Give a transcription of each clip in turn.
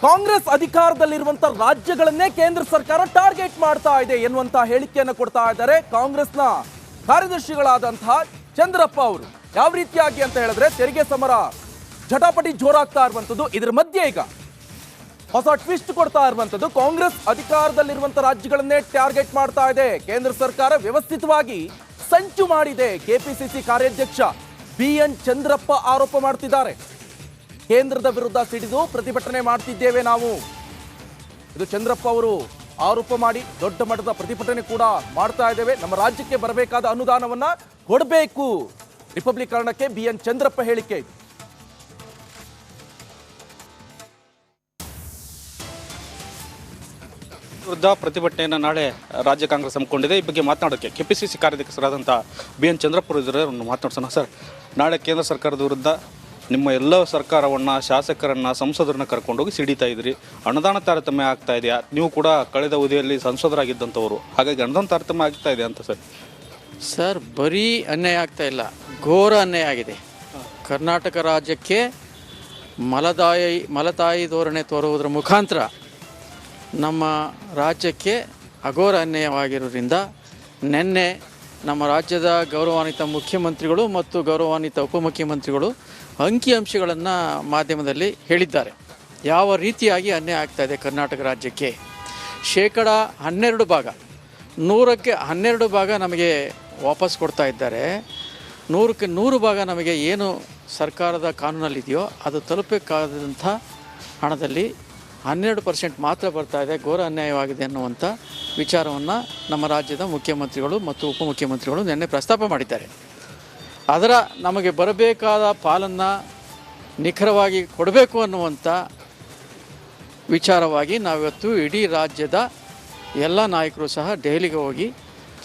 ಕಾಂಗ್ರೆಸ್ ಅಧಿಕಾರದಲ್ಲಿರುವಂತ ರಾಜ್ಯಗಳನ್ನೇ ಕೇಂದ್ರ ಸರ್ಕಾರ ಟಾರ್ಗೆಟ್ ಮಾಡ್ತಾ ಇದೆ ಎನ್ನುವಂತ ಹೇಳಿಕೆಯನ್ನು ಕೊಡ್ತಾ ಇದ್ದಾರೆ ಕಾಂಗ್ರೆಸ್ನ ಕಾರ್ಯದರ್ಶಿಗಳಾದಂತಹ ಚಂದ್ರಪ್ಪ ಅವರು. ಯಾವ ರೀತಿಯಾಗಿ ಅಂತ ಹೇಳಿದ್ರೆ ತೆರಿಗೆ ಸಮರ ಜಟಾಪಟಿ ಜೋರಾಗ್ತಾ ಇರುವಂತದ್ದು, ಇದರ ಮಧ್ಯೆ ಈಗ ಹೊಸ ಟ್ವಿಸ್ಟ್ ಕೊಡ್ತಾ ಇರುವಂತದ್ದು. ಕಾಂಗ್ರೆಸ್ ಅಧಿಕಾರದಲ್ಲಿರುವಂತ ರಾಜ್ಯಗಳನ್ನೇ ಟಾರ್ಗೆಟ್ ಮಾಡ್ತಾ ಇದೆ ಕೇಂದ್ರ ಸರ್ಕಾರ, ವ್ಯವಸ್ಥಿತವಾಗಿ ಸಂಚು ಮಾಡಿದೆ. ಕೆಪಿಸಿಸಿ ಕಾರ್ಯಾಧ್ಯಕ್ಷ BN ಚಂದ್ರಪ್ಪ ಆರೋಪ ಮಾಡ್ತಿದ್ದಾರೆ. ಕೇಂದ್ರದ ವಿರುದ್ಧ ಸಿಡಿದು ಪ್ರತಿಭಟನೆ ಮಾಡ್ತಿದ್ದೇವೆ ನಾವು, ಇದು ಚಂದ್ರಪ್ಪ ಅವರು ಆರೋಪ ಮಾಡಿ ದೊಡ್ಡ ಮಟ್ಟದ ಪ್ರತಿಭಟನೆ ಕೂಡ ಮಾಡ್ತಾ ಇದ್ದೇವೆ. ನಮ್ಮ ರಾಜ್ಯಕ್ಕೆ ಬರಬೇಕಾದ ಅನುದಾನವನ್ನ ಕೊಡಬೇಕು, ರಿಪಬ್ಲಿಕರಣಕ್ಕೆ BN ಚಂದ್ರಪ್ಪ ಹೇಳಿಕೆ ಇದು. ವಿರುದ್ಧ ಪ್ರತಿಭಟನೆಯನ್ನು ನಾಳೆ ರಾಜ್ಯ ಕಾಂಗ್ರೆಸ್ ಹಮ್ಮಿಕೊಂಡಿದೆ. ಈ ಬಗ್ಗೆ ಮಾತನಾಡೋಕ್ಕೆ ಕೆಪಿಸಿಸಿ ಕಾರ್ಯಾಧ್ಯಕ್ಷರಾದಂಥ BN ಚಂದ್ರಪ್ಪ ಇದ್ದಾರೆ, ಮಾತನಾಡ್ಸೋಣ. ಸರ್, ನಾಳೆ ಕೇಂದ್ರ ಸರ್ಕಾರದ ವಿರುದ್ಧ ನಿಮ್ಮ ಎಲ್ಲ ಸರ್ಕಾರವನ್ನು, ಶಾಸಕರನ್ನು, ಸಂಸದರನ್ನ ಕರ್ಕೊಂಡೋಗಿ ಸಿಡಿತಾ ಇದ್ರಿ. ಅನುದಾನ ತಾರತಮ್ಯ ಆಗ್ತಾ ಇದೆಯಾ? ನೀವು ಕೂಡ ಕಳೆದ ಅವಧಿಯಲ್ಲಿ ಸಂಸದರಾಗಿದ್ದಂಥವರು, ಹಾಗಾಗಿ ಅನುದಾನ ತಾರತಮ್ಯ ಆಗ್ತಾ ಇದೆ ಅಂತ ಸರ್ ಬರೀ ಅನ್ಯಾಯ ಆಗ್ತಾ ಇಲ್ಲ, ಘೋರ ಅನ್ಯಾಯ ಆಗಿದೆ. ಕರ್ನಾಟಕ ರಾಜ್ಯಕ್ಕೆ ಮಲತಾಯಿ ಧೋರಣೆ ತೋರುವುದರ ಮುಖಾಂತರ ನಮ್ಮ ರಾಜ್ಯಕ್ಕೆ ಅಘೋರ ಅನ್ಯಾಯವಾಗಿರೋದ್ರಿಂದ ನಿನ್ನೆ ನಮ್ಮ ರಾಜ್ಯದ ಗೌರವಾನ್ವಿತ ಮುಖ್ಯಮಂತ್ರಿಗಳು ಮತ್ತು ಗೌರವಾನ್ವಿತ ಉಪಮುಖ್ಯಮಂತ್ರಿಗಳು ಅಂಕಿಅಂಶಗಳನ್ನು ಮಾಧ್ಯಮದಲ್ಲಿ ಹೇಳಿದ್ದಾರೆ. ಯಾವ ರೀತಿಯಾಗಿ ಅನ್ಯಾಯ ಆಗ್ತಾಯಿದೆ ಕರ್ನಾಟಕ ರಾಜ್ಯಕ್ಕೆ. 12% ಭಾಗ, 100ಕ್ಕೆ 12 ಭಾಗ ನಮಗೆ ವಾಪಸ್ ಕೊಡ್ತಾ ಇದ್ದಾರೆ. 100ಕ್ಕೆ 100 ಭಾಗ ನಮಗೆ ಏನು ಸರ್ಕಾರದ ಕಾನೂನಲ್ಲಿದೆಯೋ ಅದು ತಲುಪಬೇಕಾದಂಥ ಹಣದಲ್ಲಿ 12% ಮಾತ್ರ ಬರ್ತಾ ಇದೆ. ಘೋರ ಅನ್ಯಾಯವಾಗಿದೆ ಅನ್ನುವಂಥ ವಿಚಾರವನ್ನು ನಮ್ಮ ರಾಜ್ಯದ ಮುಖ್ಯಮಂತ್ರಿಗಳು ಮತ್ತು ಉಪಮುಖ್ಯಮಂತ್ರಿಗಳು ನಿನ್ನೆ ಪ್ರಸ್ತಾಪ ಮಾಡಿದ್ದಾರೆ. ಅದರ ನಮಗೆ ಬರಬೇಕಾದ ಪಾಲನ್ನು ನಿಖರವಾಗಿ ಕೊಡಬೇಕು ಅನ್ನುವಂಥ ವಿಚಾರವಾಗಿ ನಾವಿವತ್ತು ಇಡೀ ರಾಜ್ಯದ ಎಲ್ಲ ನಾಯಕರು ಸಹ ದೆಹಲಿಗೆ ಹೋಗಿ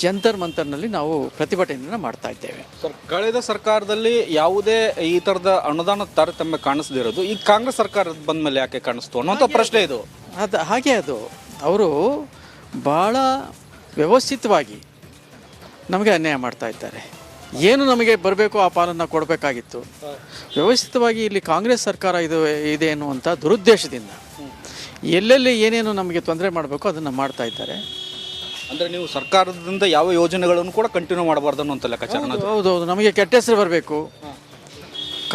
ಜಂತರ್ ಮಂತರ್ನಲ್ಲಿ ನಾವು ಪ್ರತಿಭಟನೆಯನ್ನು ಮಾಡ್ತಾ ಇದ್ದೇವೆ. ಸರ್, ಕಳೆದ ಸರ್ಕಾರದಲ್ಲಿ ಯಾವುದೇ ಈ ಥರದ ಅನುದಾನ ತಾರತಮ್ಯ ಕಾಣಿಸದಿರೋದು ಈಗ ಕಾಂಗ್ರೆಸ್ ಸರ್ಕಾರ ಬಂದ ಮೇಲೆ ಯಾಕೆ ಕಾಣಿಸ್ತು ಅನ್ನೋಂಥ ಪ್ರಶ್ನೆ ಇದು. ಅದು ಅವರು ಭಾಳ ವ್ಯವಸ್ಥಿತವಾಗಿ ನಮಗೆ ಅನ್ಯಾಯ ಮಾಡ್ತಾ ಇದ್ದಾರೆ. ಏನು ನಮಗೆ ಬರಬೇಕು ಆ ಪಾಲನ್ನು ಕೊಡಬೇಕಾಗಿತ್ತು. ವ್ಯವಸ್ಥಿತವಾಗಿ ಇಲ್ಲಿ ಕಾಂಗ್ರೆಸ್ ಸರ್ಕಾರ ಇದೆ ಅನ್ನುವಂಥ ದುರುದ್ದೇಶದಿಂದ ಎಲ್ಲೆಲ್ಲಿ ಏನೇನು ನಮಗೆ ತೊಂದರೆ ಮಾಡಬೇಕು ಅದನ್ನು ಮಾಡ್ತಾ ಇದ್ದಾರೆ. ಅಂದರೆ ನೀವು ಸರ್ಕಾರದಿಂದ ಯಾವ ಯೋಜನೆಗಳನ್ನು ಕೂಡ ಕಂಟಿನ್ಯೂ ಮಾಡಬಾರ್ದು ಅನ್ನೋಂಥ ಲೆಕ್ಕಾಚಾರ. ಹೌದೌದು, ನಮಗೆ ಕೆಟ್ಟ ಹೆಸರು ಬರಬೇಕು,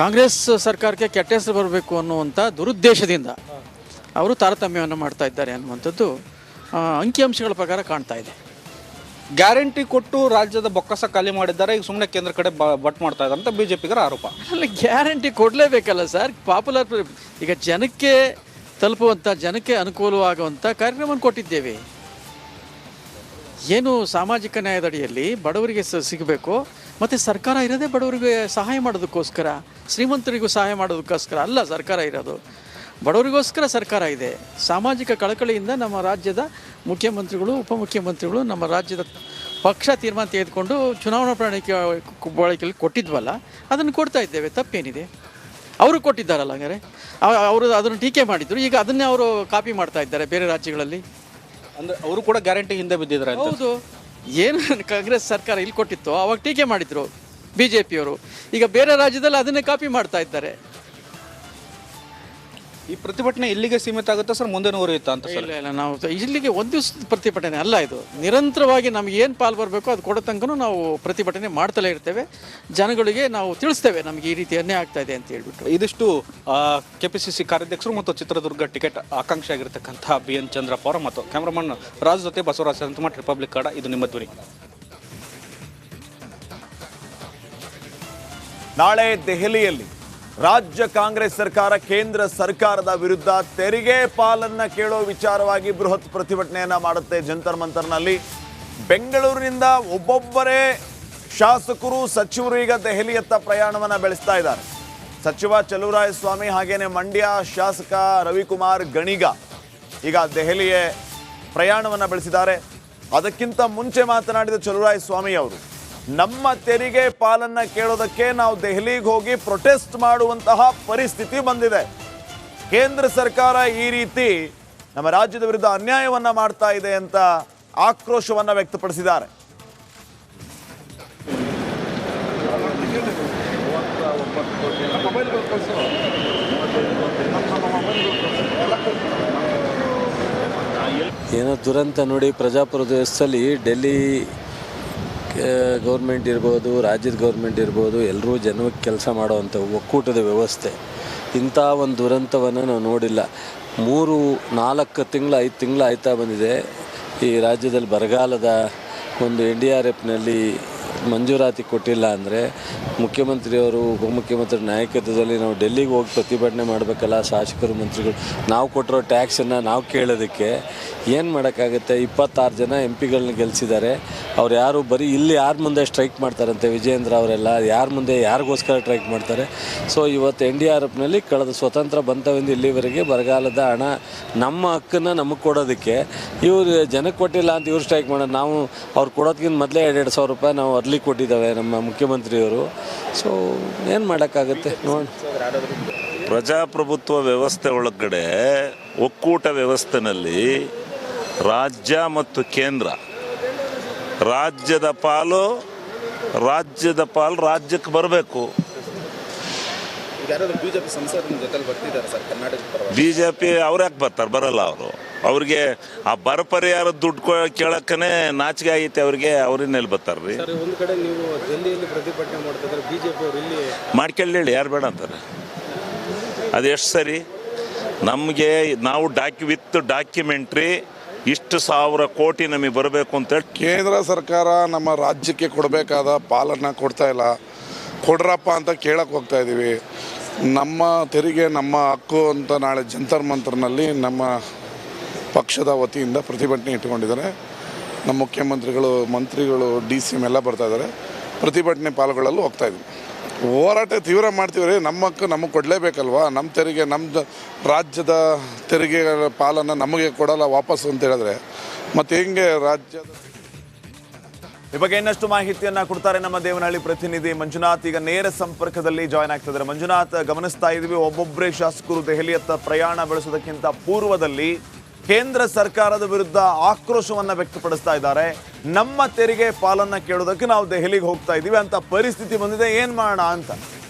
ಕಾಂಗ್ರೆಸ್ ಸರ್ಕಾರಕ್ಕೆ ಕೆಟ್ಟ ಹೆಸರು ಬರಬೇಕು ಅನ್ನುವಂಥ ದುರುದ್ದೇಶದಿಂದ ಅವರು ತಾರತಮ್ಯವನ್ನು ಮಾಡ್ತಾ ಇದ್ದಾರೆ ಅನ್ನುವಂಥದ್ದು ಅಂಕಿಅಂಶಗಳ ಪ್ರಕಾರ ಕಾಣ್ತಾ ಇದೆ. ಗ್ಯಾರಂಟಿ ಕೊಟ್ಟು ರಾಜ್ಯದ ಬೊಕ್ಕಸ ಖಾಲಿ ಮಾಡಿದ್ದಾರೆ, ಈಗ ಸುಮ್ಮನೆ ಕೇಂದ್ರ ಕಡೆ ಬಟ್ ಮಾಡ್ತಾ ಇದ್ದಾರೆ ಅಂತ BJPಗರ ಆರೋಪ. ಅಲ್ಲಿ ಗ್ಯಾರಂಟಿ ಕೊಡಲೇಬೇಕಲ್ಲ ಸರ್. ಪಾಪ್ಯುಲರ್ ಈಗ ಜನಕ್ಕೆ ತಲುಪುವಂಥ, ಜನಕ್ಕೆ ಅನುಕೂಲವಾಗುವಂಥ ಕಾರ್ಯಕ್ರಮವನ್ನು ಕೊಟ್ಟಿದ್ದೇವೆ. ಏನು ಸಾಮಾಜಿಕ ನ್ಯಾಯದಡಿಯಲ್ಲಿ ಬಡವರಿಗೆ ಸಿಗಬೇಕು, ಮತ್ತು ಸರ್ಕಾರ ಇರೋದೇ ಬಡವರಿಗೆ ಸಹಾಯ ಮಾಡೋದಕ್ಕೋಸ್ಕರ, ಶ್ರೀಮಂತರಿಗೂ ಸಹಾಯ ಮಾಡೋದಕ್ಕೋಸ್ಕರ ಅಲ್ಲ ಸರ್ಕಾರ ಇರೋದು, ಬಡವರಿಗೋಸ್ಕರ ಸರ್ಕಾರ ಇದೆ. ಸಾಮಾಜಿಕ ಕಳಕಳಿಯಿಂದ ನಮ್ಮ ರಾಜ್ಯದ ಮುಖ್ಯಮಂತ್ರಿಗಳು, ಉಪಮುಖ್ಯಮಂತ್ರಿಗಳು ನಮ್ಮ ರಾಜ್ಯದ ಪಕ್ಷ ತೀರ್ಮಾನ ತೆಗೆದುಕೊಂಡು ಚುನಾವಣಾ ಪ್ರಣಾಳಿಕೆಯಲ್ಲಿ ಕೊಟ್ಟಿದ್ವಲ್ಲ, ಅದನ್ನು ಕೊಡ್ತಾ ಇದ್ದೇವೆ. ತಪ್ಪೇನಿದೆ? ಅವರು ಕೊಟ್ಟಿದ್ದಾರಲ್ಲ, ಹಂಗಾರೆ ಅವರು ಅದನ್ನು ಟೀಕೆ ಮಾಡಿದ್ರು, ಈಗ ಅದನ್ನೇ ಅವರು ಕಾಪಿ ಮಾಡ್ತಾ ಇದ್ದಾರೆ ಬೇರೆ ರಾಜ್ಯಗಳಲ್ಲಿ. ಅಂದರೆ ಅವರು ಕೂಡ ಗ್ಯಾರಂಟಿ ಹಿಂದೆ ಬಿದ್ದಿದ್ದಾರೆ. ಹೌದು, ಏನು ಕಾಂಗ್ರೆಸ್ ಸರ್ಕಾರ ಇಲ್ಲಿ ಕೊಟ್ಟಿತ್ತು ಅವಾಗ ಟೀಕೆ ಮಾಡಿದ್ರು BJPಯವರು, ಈಗ ಬೇರೆ ರಾಜ್ಯದಲ್ಲಿ ಅದನ್ನೇ ಕಾಪಿ ಮಾಡ್ತಾ ಇದ್ದಾರೆ. ಈ ಪ್ರತಿಭಟನೆ ಇಲ್ಲಿಗೆ ಸೀಮಿತ ಆಗುತ್ತೆ ಸರ್, ಮುಂದೆ ಉರಿಯುತ್ತಾ ಅಂತ? ಇಲ್ಲ, ನಾವು ಇಲ್ಲಿಗೆ ಒಂದು ದಿವಸದ ಪ್ರತಿಭಟನೆ ಅಲ್ಲ ಇದು. ನಿರಂತರವಾಗಿ ನಮಗೆ ಏನು ಪಾಲು ಬರಬೇಕು ಅದು ಕೊಡೋ ತನಕ ನಾವು ಪ್ರತಿಭಟನೆ ಮಾಡ್ತಲೇ ಇರ್ತೇವೆ. ಜನಗಳಿಗೆ ನಾವು ತಿಳಿಸ್ತೇವೆ ನಮಗೆ ಈ ರೀತಿ ಅನ್ಯಾಯ ಆಗ್ತಾ ಇದೆ ಅಂತ ಹೇಳ್ಬಿಟ್ಟು. ಇದಿಷ್ಟು ಕೆಪಿಸಿಸಿ ಕಾರ್ಯಾಧ್ಯಕ್ಷರು ಮತ್ತು ಚಿತ್ರದುರ್ಗ ಟಿಕೆಟ್ ಆಕಾಂಕ್ಷಿ ಆಗಿರ್ತಕ್ಕಂಥ BN ಚಂದ್ರಪ್ಪ ಅವರ ಮತ್ತು ಕ್ಯಾಮ್ರಾಮನ್ ರಾಜ್ ಜೊತೆ ಬಸವರಾಜ್ ಸಂತಮಠ, ರಿಪಬ್ಲಿಕ್ ಕನ್ನಡ, ಇದು ನಿಮ್ಮ ಧ್ವನಿ. ನಾಳೆ ದೆಹಲಿಯಲ್ಲಿ ರಾಜ್ಯ ಕಾಂಗ್ರೆಸ್ ಸರ್ಕಾರ ಕೇಂದ್ರ ಸರ್ಕಾರದ ವಿರುದ್ಧ ತೆರಿಗೆ ಪಾಲನ್ನ ಕೇಳೋ ವಿಚಾರವಾಗಿ ಬೃಹತ್ ಪ್ರತಿಭಟನೆಯನ್ನ ಮಾಡುತ್ತೆ ಜಂತರ್ ಮಂತರ್ನಲ್ಲಿ. ಬೆಂಗಳೂರಿನಿಂದ ಒಬ್ಬೊಬ್ಬರೇ ಶಾಸಕರು, ಸಚಿವರು ಈಗ ದೆಹಲಿಯತ್ತ ಪ್ರಯಾಣವನ್ನ ಬೆಳೆಸ್ತಾ ಇದ್ದಾರೆ. ಸಚಿವ ಚಲುವರಾಯಸ್ವಾಮಿ ಹಾಗೇನೆ ಮಂಡ್ಯ ಶಾಸಕ ರವಿಕುಮಾರ್ ಗಣಿಗ ಈಗ ದೆಹಲಿಯ ಪ್ರಯಾಣವನ್ನ ಬೆಳೆಸಿದ್ದಾರೆ. ಅದಕ್ಕಿಂತ ಮುಂಚೆ ಮಾತನಾಡಿದ ಚಲುವರಾಯಸ್ವಾಮಿ ಅವರು, ನಮ್ಮ ತೆರಿಗೆ ಪಾಲನ್ನ ಕೇಳೋದಕ್ಕೆ ನಾವು ದೆಹಲಿಗೆ ಹೋಗಿ ಪ್ರೊಟೆಸ್ಟ್ ಮಾಡುವಂತಹ ಪರಿಸ್ಥಿತಿ ಬಂದಿದೆ. ಕೇಂದ್ರ ಸರ್ಕಾರ ಈ ರೀತಿ ನಮ್ಮ ರಾಜ್ಯದ ವಿರುದ್ಧ ಅನ್ಯಾಯವನ್ನ ಮಾಡ್ತಾ ಇದೆ ಅಂತ ಆಕ್ರೋಶವನ್ನ ವ್ಯಕ್ತಪಡಿಸಿದ್ದಾರೆ. ಮೊಬೈಲ್ ಏನೋ ದುರಂತ ನೋಡಿ. ಪ್ರಜಾಪ್ರಭುತ್ವ ವ್ಯವಸ್ಥೆಯಲ್ಲಿ ಡೆಲ್ಲಿ ಗೌರ್ಮೆಂಟ್ ಇರ್ಬೋದು, ರಾಜ್ಯದ ಗೌರ್ಮೆಂಟ್ ಇರ್ಬೋದು, ಎಲ್ಲರೂ ಜನಕ್ಕೆ ಕೆಲಸ ಮಾಡೋವಂಥ ಒಕ್ಕೂಟದ ವ್ಯವಸ್ಥೆ. ಇಂಥ ಒಂದು ದುರಂತವನ್ನು ನಾವು ನೋಡಿಲ್ಲ. 3-4 ತಿಂಗಳು 5 ತಿಂಗಳು ಆಯ್ತಾ ಬಂದಿದೆ. ಈ ರಾಜ್ಯದಲ್ಲಿ ಬರಗಾಲದ ಒಂದು NDRFನಲ್ಲಿ ಮಂಜೂರಾತಿ ಕೊಟ್ಟಿಲ್ಲ ಅಂದರೆ ಮುಖ್ಯಮಂತ್ರಿಯವರು, ಉಪಮುಖ್ಯಮಂತ್ರಿ ನಾಯಕತ್ವದಲ್ಲಿ ನಾವು ಡೆಲ್ಲಿಗೆ ಹೋಗಿ ಪ್ರತಿಭಟನೆ ಮಾಡಬೇಕಲ್ಲ. ಶಾಸಕರು, ಮಂತ್ರಿಗಳು ನಾವು ಕೊಟ್ಟಿರೋ ಟ್ಯಾಕ್ಸನ್ನು ನಾವು ಕೇಳೋದಕ್ಕೆ ಏನು ಮಾಡೋಕ್ಕಾಗುತ್ತೆ? 26 ಜನ MP ಗಳನ್ನ ಗೆಲ್ಲಿಸಿದ್ದಾರೆ. ಅವ್ರು ಯಾರು ಬರೀ ಇಲ್ಲಿ ಯಾರ ಮುಂದೆ ಸ್ಟ್ರೈಕ್ ಮಾಡ್ತಾರಂತೆ, ವಿಜಯೇಂದ್ರ ಅವರೆಲ್ಲ ಯಾರ ಮುಂದೆ ಯಾರಿಗೋಸ್ಕರ ಸ್ಟ್ರೈಕ್ ಮಾಡ್ತಾರೆ? ಸೊ ಇವತ್ತು NDRFನಲ್ಲಿ ಕಳೆದ ಸ್ವತಂತ್ರ ಬಂತವಿಂದ ಇಲ್ಲಿವರೆಗೆ ಬರಗಾಲದ ಹಣ ನಮ್ಮ ಹಕ್ಕನ್ನು ನಮಗೆ ಕೊಡೋದಕ್ಕೆ ಇವರು ಜನಕ್ಕೆ ಕೊಟ್ಟಿಲ್ಲ ಅಂತ ಇವ್ರು ಸ್ಟ್ರೈಕ್ ಮಾಡೋದು. ನಾವು ಅವ್ರು ಕೊಡೋದಕ್ಕಿಂತ ಮೊದಲೇ 2,000 ರೂಪಾಯಿ ನಾವು ಅರ್ಲಿ ಕೊಟ್ಟಿದ್ದಾವೆ ನಮ್ಮ ಮುಖ್ಯಮಂತ್ರಿಯವರು. ಸೊ ಏನು ಮಾಡೋಕ್ಕಾಗುತ್ತೆ ನೋಡಿ. ಪ್ರಜಾಪ್ರಭುತ್ವ ವ್ಯವಸ್ಥೆ ಒಳಗಡೆ ಒಕ್ಕೂಟ ವ್ಯವಸ್ಥೆಯಲ್ಲಿ ರಾಜ್ಯ ಮತ್ತು ಕೇಂದ್ರ, ರಾಜ್ಯದ ಪಾಲು ರಾಜ್ಯಕ್ಕೆ ಬರಬೇಕು. BJP ಅವ್ರು ಯಾಕೆ ಬರ್ತಾರೆ? ಬರಲ್ಲ. ಅವ್ರಿಗೆ ಆ ಬರ ಪರಿಹಾರದ ದುಡ್ಡು ಕೇಳಕ್ಕನೇ ನಾಚಿಕೆ ಆಗೈತೆ ಅವ್ರಿಗೆ. ಅವ್ರನ್ನೆಲ್ಲಿ ಬರ್ತಾರ್ರಿ? ಒಂದು ಕಡೆ ನೀವು ಡೆಲ್ಲಿಯಲ್ಲಿ ಪ್ರತಿಭಟನೆ ಮಾಡ್ತಿದ್ರೆ BJP ಅವರು ಇಲ್ಲಿ ಮಾಡ್ಕೊಳ್ಳಿ, ಯಾರು ಬೇಡ ಅಂತಾರೆ? ಅದು ಎಷ್ಟು ಸರಿ? ನಮಗೆ ನಾವು ವಿತ್ ಡಾಕ್ಯುಮೆಂಟ್ರಿ ಇಷ್ಟು 1,000 ಕೋಟಿ ನಮಗೆ ಬರಬೇಕು ಅಂತೇಳಿ ಕೇಂದ್ರ ಸರ್ಕಾರ ನಮ್ಮ ರಾಜ್ಯಕ್ಕೆ ಕೊಡಬೇಕಾದ ಪಾಲನ್ನು ಕೊಡ್ತಾ ಇಲ್ಲ. ಕೊಡ್ರಪ್ಪ ಅಂತ ಕೇಳಕ್ಕೆ ಹೋಗ್ತಾ ಇದ್ದೀವಿ. ನಮ್ಮ ತೆರಿಗೆ ನಮ್ಮ ಹಕ್ಕು ಅಂತ ನಾಳೆ ಜಂತರ್ ಮಂತರ್ನಲ್ಲಿ ನಮ್ಮ ಪಕ್ಷದ ವತಿಯಿಂದ ಪ್ರತಿಭಟನೆ ಇಟ್ಕೊಂಡಿದ್ದಾರೆ. ನಮ್ಮ ಮುಖ್ಯಮಂತ್ರಿಗಳು, ಮಂತ್ರಿಗಳು, DCM ಎಲ್ಲ ಬರ್ತಾ ಇದ್ದಾರೆ. ಪ್ರತಿಭಟನೆ ಪಾಲ್ಗೊಳ್ಳಲು ಹೋಗ್ತಾ ಇದ್ದೀವಿ. ಹೋರಾಟ ತೀವ್ರ ಮಾಡ್ತೀವಿ. ನಮ್ಮ ಹಕ್ಕು ನಮಗೆ ಕೊಡಲೇಬೇಕಲ್ವಾ? ನಮ್ಮ ತೆರಿಗೆ, ನಮ್ಮ ರಾಜ್ಯದ ತೆರಿಗೆ ಪಾಲನ್ನು ನಮಗೆ ಕೊಡಲ್ಲ ವಾಪಸ್ಸು ಅಂತ ಹೇಳಿದ್ರೆ ಮತ್ತು ಹೆಂಗೆ ರಾಜ್ಯದ ಈ ಬಗ್ಗೆ ಇನ್ನಷ್ಟು ಮಾಹಿತಿಯನ್ನ ಕೊಡ್ತಾರೆ ನಮ್ಮ ದೇವನಹಳ್ಳಿ ಪ್ರತಿನಿಧಿ ಮಂಜುನಾಥ್. ಈಗ ನೇರ ಸಂಪರ್ಕದಲ್ಲಿ ಜಾಯ್ನ್ ಆಗ್ತಿದ್ದಾರೆ. ಮಂಜುನಾಥ್, ಗಮನಿಸ್ತಾ ಇದ್ವಿ ಒಬ್ಬೊಬ್ಬರೇ ಶಾಸಕರು ದೆಹಲಿಯತ್ತ ಪ್ರಯಾಣ ಬೆಳೆಸೋದಕ್ಕಿಂತ ಪೂರ್ವದಲ್ಲಿ ಕೇಂದ್ರ ಸರ್ಕಾರದ ವಿರುದ್ಧ ಆಕ್ರೋಶವನ್ನ ವ್ಯಕ್ತಪಡಿಸ್ತಾ ಇದ್ದಾರೆ. ನಮ್ಮ ತೆರಿಗೆ ಪಾಲನ್ನ ಕೇಳೋದಕ್ಕೆ ನಾವು ದೆಹಲಿಗೆ ಹೋಗ್ತಾ ಇದ್ದೀವಿ ಅಂತ ಪರಿಸ್ಥಿತಿ ಬಂದಿದೆ, ಏನ್ ಮಾಡೋಣ ಅಂತ.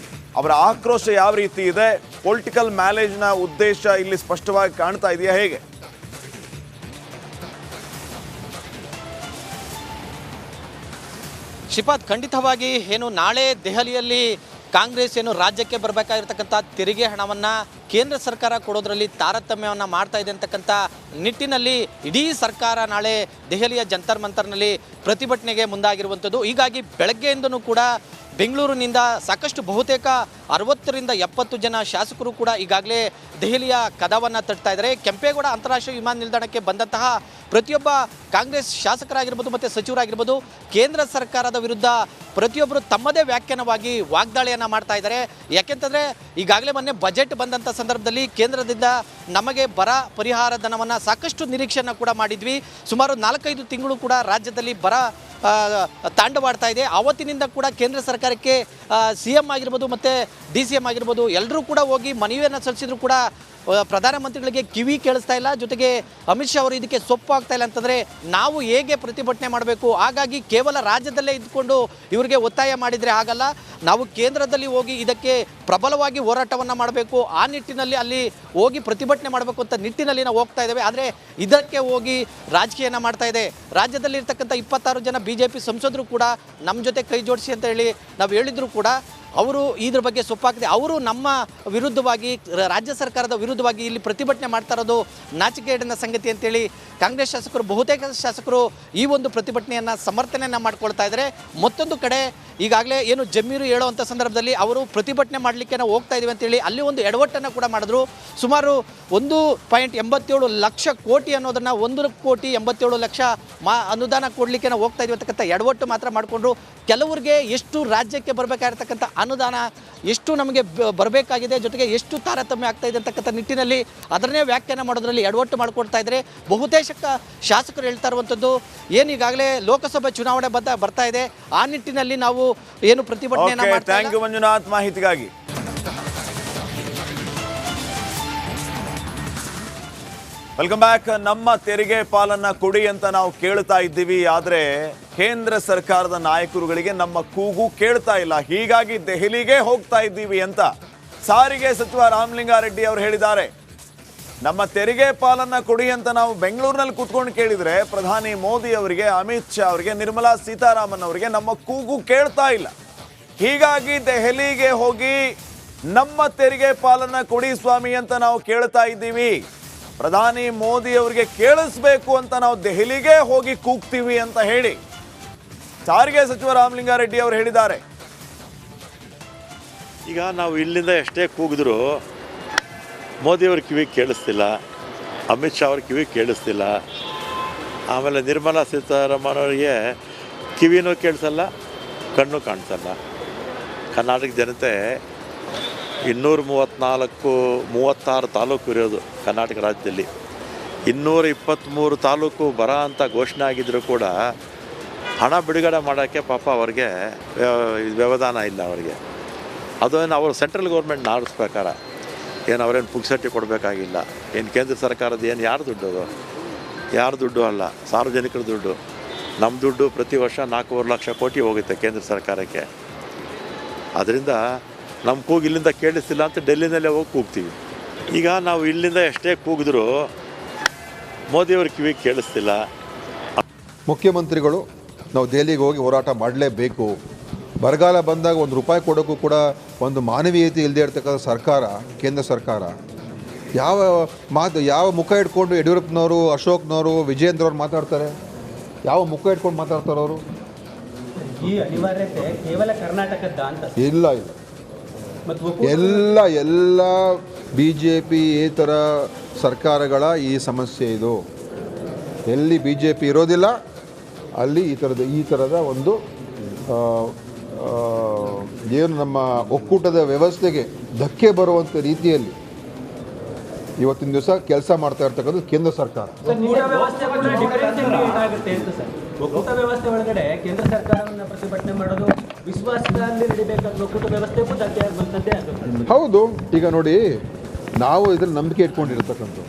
ಅವರ ಆಕ್ರೋಶ ಯಾವ ರೀತಿ ಇದೆ? ಪೊಲಿಟಿಕಲ್ ಮ್ಯಾಲೇಜ್ನ ಉದ್ದೇಶ ಇಲ್ಲಿ ಸ್ಪಷ್ಟವಾಗಿ ಕಾಣ್ತಾ ಇದೆಯಾ, ಹೇಗೆ? ಶ್ರೀಪಾದ್, ಖಂಡಿತವಾಗಿ ಏನು ನಾಳೆ ದೆಹಲಿಯಲ್ಲಿ ಕಾಂಗ್ರೆಸ್ ಏನು ರಾಜ್ಯಕ್ಕೆ ಬರಬೇಕಾಗಿರ್ತಕ್ಕಂಥ ತೆರಿಗೆ ಹಣವನ್ನು ಕೇಂದ್ರ ಸರ್ಕಾರ ಕೊಡೋದ್ರಲ್ಲಿ ತಾರತಮ್ಯವನ್ನು ಮಾಡ್ತಾ ಇದೆ ಅಂತಕ್ಕಂಥ ನಿಟ್ಟಿನಲ್ಲಿ ಇಡೀ ಸರ್ಕಾರ ನಾಳೆ ದೆಹಲಿಯ ಜಂತರ್ ಮಂತರ್ನಲ್ಲಿ ಪ್ರತಿಭಟನೆಗೆ ಮುಂದಾಗಿರುವಂಥದ್ದು. ಹೀಗಾಗಿ ಬೆಳಗ್ಗೆಯಿಂದನೂ ಕೂಡ ಬೆಂಗಳೂರಿನಿಂದ ಸಾಕಷ್ಟು ಬಹುತೇಕ 60-70 ಜನ ಶಾಸಕರು ಕೂಡ ಈಗಾಗಲೇ ದೆಹಲಿಯ ಕದವನ್ನು ತಟ್ತಾ ಇದ್ದಾರೆ. ಕೆಂಪೇಗೌಡ ಅಂತಾರಾಷ್ಟ್ರೀಯ ವಿಮಾನ ನಿಲ್ದಾಣಕ್ಕೆ ಬಂದಂತಹ ಪ್ರತಿಯೊಬ್ಬ ಕಾಂಗ್ರೆಸ್ ಶಾಸಕರಾಗಿರ್ಬೋದು ಮತ್ತು ಸಚಿವರಾಗಿರ್ಬೋದು ಕೇಂದ್ರ ಸರ್ಕಾರದ ವಿರುದ್ಧ ಪ್ರತಿಯೊಬ್ಬರು ತಮ್ಮದೇ ವ್ಯಾಖ್ಯಾನವಾಗಿ ವಾಗ್ದಾಳಿಯನ್ನು ಮಾಡ್ತಾ ಇದ್ದಾರೆ. ಯಾಕೆಂತಂದರೆ ಈಗಾಗಲೇ ಮೊನ್ನೆ ಬಜೆಟ್ ಬಂದಂಥ ಸಂದರ್ಭದಲ್ಲಿ ಕೇಂದ್ರದಿಂದ ನಮಗೆ ಬರ ಪರಿಹಾರ ಧನವನ್ನು ಸಾಕಷ್ಟು ನಿರೀಕ್ಷೆಯನ್ನು ಕೂಡ ಮಾಡಿದ್ವಿ. ಸುಮಾರು 4-5 ತಿಂಗಳು ಕೂಡ ರಾಜ್ಯದಲ್ಲಿ ಬರ ತಾಂಡವಾಡ್ತಾ ಇದೆ. ಆವತ್ತಿನಿಂದ ಕೂಡ ಕೇಂದ್ರ ಸರ್ಕಾರಕ್ಕೆ CM ಆಗಿರ್ಬೋದು ಮತ್ತು DCM ಆಗಿರ್ಬೋದು ಎಲ್ಲರೂ ಕೂಡ ಹೋಗಿ ಮನವಿಯನ್ನು ಸಲ್ಲಿಸಿದ್ರು ಕೂಡ ಪ್ರಧಾನಮಂತ್ರಿಗಳಿಗೆ ಕಿವಿ ಕೇಳಿಸ್ತಾ ಇಲ್ಲ. ಜೊತೆಗೆ ಅಮಿತ್ ಶಾ ಅವರು ಇದಕ್ಕೆ ಸೊಪ್ಪು ಆಗ್ತಾ ಇಲ್ಲ ಅಂತಂದರೆ ನಾವು ಹೇಗೆ ಪ್ರತಿಭಟನೆ ಮಾಡಬೇಕು? ಹಾಗಾಗಿ ಕೇವಲ ರಾಜ್ಯದಲ್ಲೇ ಇದ್ದುಕೊಂಡು ಇವರಿಗೆ ಒತ್ತಾಯ ಮಾಡಿದರೆ ಆಗಲ್ಲ. ನಾವು ಕೇಂದ್ರದಲ್ಲಿ ಹೋಗಿ ಇದಕ್ಕೆ ಪ್ರಬಲವಾಗಿ ಹೋರಾಟವನ್ನು ಮಾಡಬೇಕು. ಆ ನಿಟ್ಟಿನಲ್ಲಿ ಅಲ್ಲಿ ಹೋಗಿ ಪ್ರತಿಭಟನೆ ಮಾಡಬೇಕು ಅಂತ ನಿಟ್ಟಿನಲ್ಲಿ ನಾವು ಹೋಗ್ತಾ ಇದ್ದೇವೆ. ಆದರೆ ಇದಕ್ಕೆ ಹೋಗಿ ರಾಜಕೀಯನ ಮಾಡ್ತಾ ಇದೆ. ರಾಜ್ಯದಲ್ಲಿರ್ತಕ್ಕಂಥ 26 ಜನ BJP ಸಂಸದರು ಕೂಡ ನಮ್ಮ ಜೊತೆ ಕೈ ಜೋಡಿಸಿ ಅಂತ ಹೇಳಿ ನಾವು ಹೇಳಿದ್ರು ಕೂಡ ಅವರು ಇದ್ರ ಬಗ್ಗೆ ಸೊಪ್ಪಾಗಿದೆ. ಅವರು ನಮ್ಮ ವಿರುದ್ಧವಾಗಿ, ರಾಜ್ಯ ಸರ್ಕಾರದ ವಿರುದ್ಧವಾಗಿ ಇಲ್ಲಿ ಪ್ರತಿಭಟನೆ ಮಾಡ್ತಾ ಇರೋದು ನಾಚಿಕೆಗೇಡಿನ ಸಂಗತಿ ಅಂತೇಳಿ ಕಾಂಗ್ರೆಸ್ ಶಾಸಕರು, ಬಹುತೇಕ ಶಾಸಕರು ಈ ಒಂದು ಪ್ರತಿಭಟನೆಯನ್ನು ಸಮರ್ಥನೆಯನ್ನು ಮಾಡ್ಕೊಳ್ತಾ ಇದ್ದಾರೆ. ಮತ್ತೊಂದು ಕಡೆ ಈಗಾಗಲೇ ಏನು ಜಮೀರು ಹೇಳುವಂಥ ಸಂದರ್ಭದಲ್ಲಿ ಅವರು ಪ್ರತಿಭಟನೆ ಮಾಡಲಿಕ್ಕೆ ನಾವು ಹೋಗ್ತಾ ಇದ್ದೀವಿ ಅಂತೇಳಿ ಅಲ್ಲಿ ಒಂದು ಎಡವಟ್ಟನ್ನು ಕೂಡ ಮಾಡಿದ್ರು. ಸುಮಾರು 1.87 ಲಕ್ಷ ಕೋಟಿ ಅನ್ನೋದನ್ನು 1,87,00,000 ಅನುದಾನ ಕೊಡಲಿಕ್ಕೆ ನಾವು ಹೋಗ್ತಾ ಇದೀವಿ ಅಂತಕ್ಕಂಥ ಎಡವಟ್ಟು ಮಾತ್ರ ಮಾಡಿಕೊಂಡ್ರು. ಕೆಲವರಿಗೆ ಎಷ್ಟು ರಾಜ್ಯಕ್ಕೆ ಬರಬೇಕಾಗಿರ್ತಕ್ಕಂಥ ಅನುದಾನ ಎಷ್ಟು ನಮಗೆ ಬರಬೇಕಾಗಿದೆ, ಜೊತೆಗೆ ಎಷ್ಟು ತಾರತಮ್ಯ ಆಗ್ತಾ ಇದೆ ಅಂತಕ್ಕಂಥ ನಿಟ್ಟಿನಲ್ಲಿ ಅದನ್ನೇ ವ್ಯಾಖ್ಯಾನ ಮಾಡೋದ್ರಲ್ಲಿ ಎಡವಟ್ಟು ಮಾಡಿಕೊಡ್ತಾ ಇದ್ದಾರೆ. ಬಹುತೇಕ ಶಾಸಕರು ಹೇಳ್ತಾ ಇರುವಂಥದ್ದು ಏನು ಈಗಾಗಲೇ ಲೋಕಸಭೆ ಚುನಾವಣೆ ಬರ್ತಾ ಇದೆ, ಆ ನಿಟ್ಟಿನಲ್ಲಿ ನಾವು ಏನು ಪ್ರತಿಭಟನೆಯನ್ನು ಮಾಡ್ತಾ ಥ್ಯಾಂಕ್ ಯು ಮಂಜುನಾಥ್ ಮಾಹಿತಿಗಾಗಿ. Welcome back. ನಮ್ಮ ತೆರಿಗೆ ಪಾಲನ್ನ ಕೊಡಿ ಅಂತ ನಾವು ಕೇಳ್ತಾ ಇದ್ದೀವಿ, ಆದ್ರೆ ಕೇಂದ್ರ ಸರ್ಕಾರದ ನಾಯಕರುಗಳಿಗೆ ನಮ್ಮ ಕೂಗು ಕೇಳ್ತಾ ಇಲ್ಲ. ಹೀಗಾಗಿ ದೆಹಲಿಗೆ ಹೋಗ್ತಾ ಇದ್ದೀವಿ ಅಂತ ಸಾರಿಗೆ ಸಚಿವ ರಾಮಲಿಂಗಾರೆಡ್ಡಿ ಅವರು ಹೇಳಿದ್ದಾರೆ. ನಮ್ಮ ತೆರಿಗೆ ಪಾಲನ್ನ ಕೊಡಿ ಅಂತ ನಾವು ಬೆಂಗಳೂರಿನಲ್ಲಿ ಕೂತ್ಕೊಂಡು ಕೇಳಿದ್ರೆ ಪ್ರಧಾನಿ ಮೋದಿ ಅವರಿಗೆ, ಅಮಿತ್ ಶಾ ಅವರಿಗೆ, ನಿರ್ಮಲಾ ಸೀತಾರಾಮನ್ ಅವರಿಗೆ ನಮ್ಮ ಕೂಗು ಕೇಳ್ತಾ ಇಲ್ಲ. ಹೀಗಾಗಿ ದೆಹಲಿಗೆ ಹೋಗಿ ನಮ್ಮ ತೆರಿಗೆ ಪಾಲನ್ನ ಕೊಡಿ ಸ್ವಾಮಿ ಅಂತ ನಾವು ಕೇಳ್ತಾ ಇದ್ದೀವಿ. ಪ್ರಧಾನಿ ಮೋದಿ ಅವರಿಗೆ ಕೇಳಿಸ್ಬೇಕು ಅಂತ ನಾವು ದೆಹಲಿಗೆ ಹೋಗಿ ಕೂಗ್ತೀವಿ ಅಂತ ಹೇಳಿ ಸಾರಿಗೆ ಸಚಿವ ರಾಮಲಿಂಗಾರೆಡ್ಡಿ ಅವರು ಹೇಳಿದ್ದಾರೆ. ಈಗ ನಾವು ಇಲ್ಲಿಂದ ಎಷ್ಟೇ ಕೂಗಿದ್ರು ಮೋದಿಯವ್ರ ಕಿವಿಗೆ ಕೇಳಿಸ್ತಿಲ್ಲ, ಅಮಿತ್ ಶಾ ಅವ್ರ ಕಿವಿಗೆ ಕೇಳಿಸ್ತಿಲ್ಲ, ಆಮೇಲೆ ನಿರ್ಮಲಾ ಸೀತಾರಾಮನ್ ಅವರಿಗೆ ಕಿವಿನೂ ಕೇಳಿಸಲ್ಲ, ಕಣ್ಣು ಕಾಣಿಸಲ್ಲ. ಕರ್ನಾಟಕ ಜನತೆ 236 ತಾಲೂಕು ಇರೋದು ಕರ್ನಾಟಕ ರಾಜ್ಯದಲ್ಲಿ. 223 ತಾಲೂಕು ಬರ ಅಂತ ಘೋಷಣೆ ಆಗಿದ್ದರೂ ಕೂಡ ಹಣ ಬಿಡುಗಡೆ ಮಾಡೋಕ್ಕೆ ಪಾಪ ಅವ್ರಿಗೆ ವ್ಯವಧಾನ ಇಲ್ಲ ಅವರಿಗೆ. ಅದೇನು ಅವರು ಸೆಂಟ್ರಲ್ ಗೌರ್ಮೆಂಟ್ ನಾರ್ಮ್ಸ್ ಪ್ರಕಾರ ಏನು ಅವರೇನು ಪುಕ್ಸಟ್ಟಿ ಕೊಡಬೇಕಾಗಿಲ್ಲ. ಏನು ಕೇಂದ್ರ ಸರ್ಕಾರದ ಏನು ಯಾರು ದುಡ್ಡು ಅದು? ಯಾರು ದುಡ್ಡು ಅಲ್ಲ, ಸಾರ್ವಜನಿಕರ ದುಡ್ಡು. ನಮ್ಮ ದುಡ್ಡು ಪ್ರತಿ ವರ್ಷ 4.5 ಲಕ್ಷ ಕೋಟಿ ಹೋಗುತ್ತೆ ಕೇಂದ್ರ ಸರ್ಕಾರಕ್ಕೆ. ಅದರಿಂದ ನಮ್ಮ ಕೂಗು ಇಲ್ಲಿಂದ ಕೇಳಿಸ್ತಿಲ್ಲ ಅಂತ ಡೆಲ್ಲಿನಲ್ಲೇ ಹೋಗಿ ಕೂಗ್ತೀವಿ. ಈಗ ನಾವು ಇಲ್ಲಿಂದ ಎಷ್ಟೇ ಕೂಗಿದ್ರೂ ಮೋದಿಯವ್ರ ಕಿವಿಗೆ ಕೇಳಿಸ್ತಿಲ್ಲ. ಮುಖ್ಯಮಂತ್ರಿಗಳು ನಾವು ದೆಹಲಿಗೆ ಹೋಗಿ ಹೋರಾಟ ಮಾಡಲೇಬೇಕು. ಬರಗಾಲ ಬಂದಾಗ ₹1 ಕೊಡೋಕ್ಕೂ ಕೂಡ ಒಂದು ಮಾನವೀಯತೆ ಇಲ್ಲದೆ ಇರ್ತಕ್ಕಂಥ ಸರ್ಕಾರ, ಕೇಂದ್ರ ಸರ್ಕಾರ ಯಾವ ಮುಖ ಇಟ್ಕೊಂಡು ಯಡಿಯೂರಪ್ಪನವರು, ಅಶೋಕ್ನವರು, ವಿಜಯೇಂದ್ರ ಅವ್ರು ಮಾತಾಡ್ತಾರೆ? ಯಾವ ಮುಖ ಇಟ್ಕೊಂಡು ಮಾತಾಡ್ತಾರೆ ಅವರು? ಈ ಅನಿವಾರ್ಯತೆ ಕೇವಲ ಕರ್ನಾಟಕದ ಅಂತ ಇಲ್ಲ ಎಲ್ಲ BJP ಇತರ ಸರ್ಕಾರಗಳ ಈ ಸಮಸ್ಯೆ ಇದು. ಎಲ್ಲಿ BJP ಇರೋದಿಲ್ಲ ಅಲ್ಲಿ ಈ ಥರದ ಒಂದು ಏನು ನಮ್ಮ ಒಕ್ಕೂಟದ ವ್ಯವಸ್ಥೆಗೆ ಧಕ್ಕೆ ಬರುವಂಥ ರೀತಿಯಲ್ಲಿ ಇವತ್ತಿನ ದಿವಸ ಕೆಲಸ ಮಾಡ್ತಾ ಇರ್ತಕ್ಕಂಥದ್ದು ಕೇಂದ್ರ ಸರ್ಕಾರ. ಒಕ್ಕೂಟ ವ್ಯವಸ್ಥೆ ಒಳಗಡೆ ಕೇಂದ್ರ ಸರ್ಕಾರವನ್ನು ಪ್ರತಿಭಟನೆ ಮಾಡೋದು ವಿಶ್ವಾಸದಲ್ಲಿ ನಡಿಬೇಕಾದ ಒಕ್ಕೂಟ ವ್ಯವಸ್ಥೆಗೂ ಧಕ್ಕೆ ಆಗುವಂಥದ್ದೇ ಅದು. ಹೌದು. ಈಗ ನೋಡಿ, ನಾವು ಇದ್ರಲ್ಲಿ ನಂಬಿಕೆ ಇಟ್ಕೊಂಡಿರ್ತಕ್ಕಂಥದ್ದು.